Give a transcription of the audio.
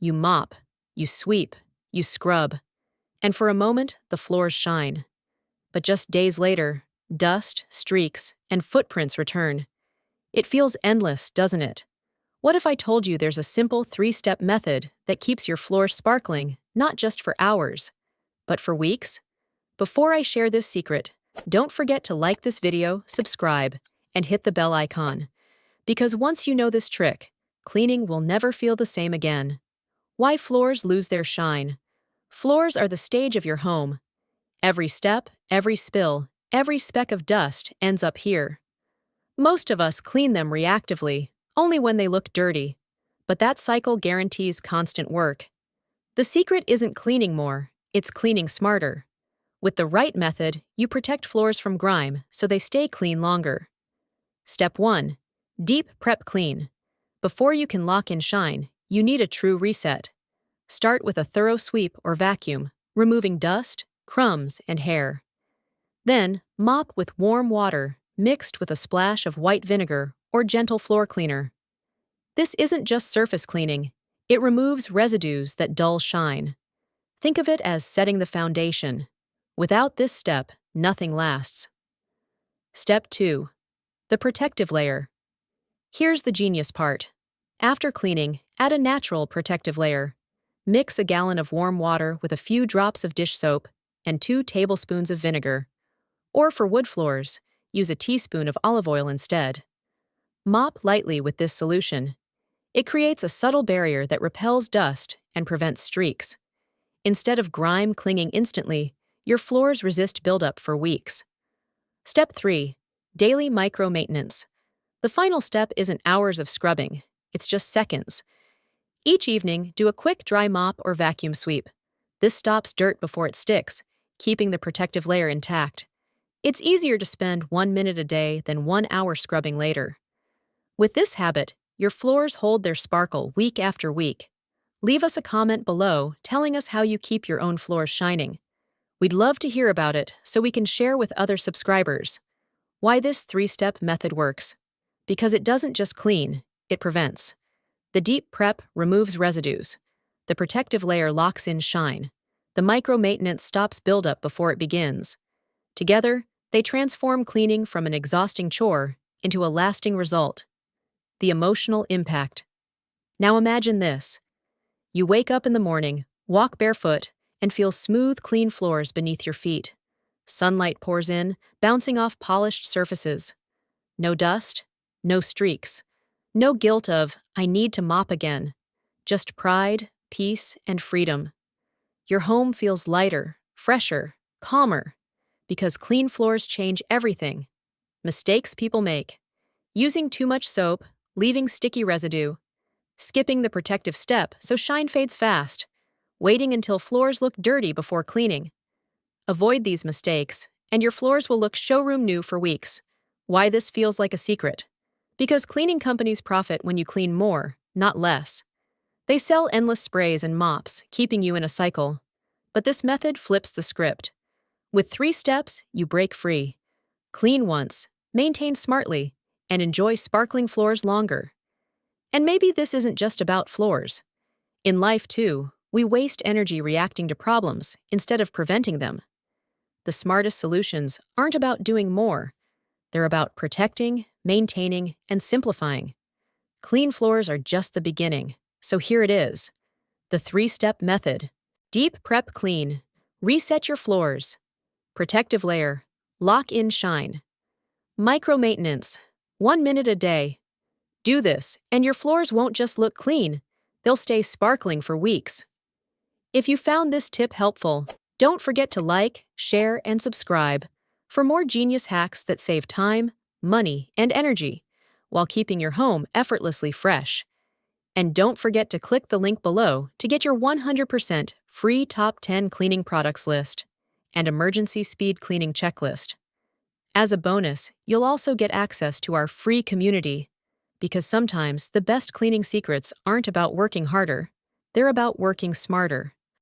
You mop, you sweep, you scrub, and for a moment, the floors shine. But just days later, dust, streaks, and footprints return. It feels endless, doesn't it? What if I told you there's a simple 3-step method that keeps your floor sparkling, not just for hours, but for weeks? Before I share this secret, don't forget to like this video, subscribe, and hit the bell icon. Because once you know this trick, cleaning will never feel the same again. Why floors lose their shine? Floors are the stage of your home. Every step, every spill, every speck of dust ends up here. Most of us clean them reactively, only when they look dirty. But that cycle guarantees constant work. The secret isn't cleaning more, it's cleaning smarter. With the right method, you protect floors from grime so they stay clean longer. Step 1. Deep prep clean. Before you can lock in shine, you need a true reset. Start with a thorough sweep or vacuum, removing dust, crumbs, and hair. Then, mop with warm water mixed with a splash of white vinegar or gentle floor cleaner. This isn't just surface cleaning, it removes residues that dull shine. Think of it as setting the foundation. Without this step, nothing lasts. Step 2. The protective layer. Here's the genius part. After cleaning, add a natural protective layer. Mix a gallon of warm water with a few drops of dish soap and 2 tablespoons of vinegar. Or for wood floors, use a teaspoon of olive oil instead. Mop lightly with this solution. It creates a subtle barrier that repels dust and prevents streaks. Instead of grime clinging instantly, your floors resist buildup for weeks. Step 3. Daily micro-maintenance. The final step isn't hours of scrubbing, it's just seconds. Each evening, do a quick dry mop or vacuum sweep. This stops dirt before it sticks, keeping the protective layer intact. It's easier to spend 1 minute a day than 1 hour scrubbing later. With this habit, your floors hold their sparkle week after week. Leave us a comment below telling us how you keep your own floors shining. We'd love to hear about it so we can share with other subscribers. Why this 3-step method works. Because it doesn't just clean, it prevents. The deep prep removes residues. The protective layer locks in shine. The micro-maintenance stops buildup before it begins. Together, they transform cleaning from an exhausting chore into a lasting result. The emotional impact. Now imagine this. You wake up in the morning, walk barefoot, and feel smooth, clean floors beneath your feet. Sunlight pours in, bouncing off polished surfaces. No dust, no streaks. No guilt of, I need to mop again. Just pride, peace, and freedom. Your home feels lighter, fresher, calmer. Because clean floors change everything. Mistakes people make. Using too much soap, leaving sticky residue. Skipping the protective step so shine fades fast. Waiting until floors look dirty before cleaning. Avoid these mistakes, and your floors will look showroom new for weeks. Why this feels like a secret? Because cleaning companies profit when you clean more, not less. They sell endless sprays and mops, keeping you in a cycle. But this method flips the script. With 3 steps, you break free. Clean once, maintain smartly, and enjoy sparkling floors longer. And maybe this isn't just about floors. In life, too, we waste energy reacting to problems instead of preventing them. The smartest solutions aren't about doing more. They're about protecting, maintaining, and simplifying. Clean floors are just the beginning, so here it is. The 3-step method. Deep prep clean. Reset your floors. Protective layer. Lock in shine. Micro-maintenance. 1 minute a day. Do this, and your floors won't just look clean. They'll stay sparkling for weeks. If you found this tip helpful, don't forget to like, share, and subscribe for more genius hacks that save time, money, and energy while keeping your home effortlessly fresh. And don't forget to click the link below to get your 100% free top 10 cleaning products list and emergency speed cleaning checklist. As a bonus, you'll also get access to our free community, because sometimes the best cleaning secrets aren't about working harder, they're about working smarter.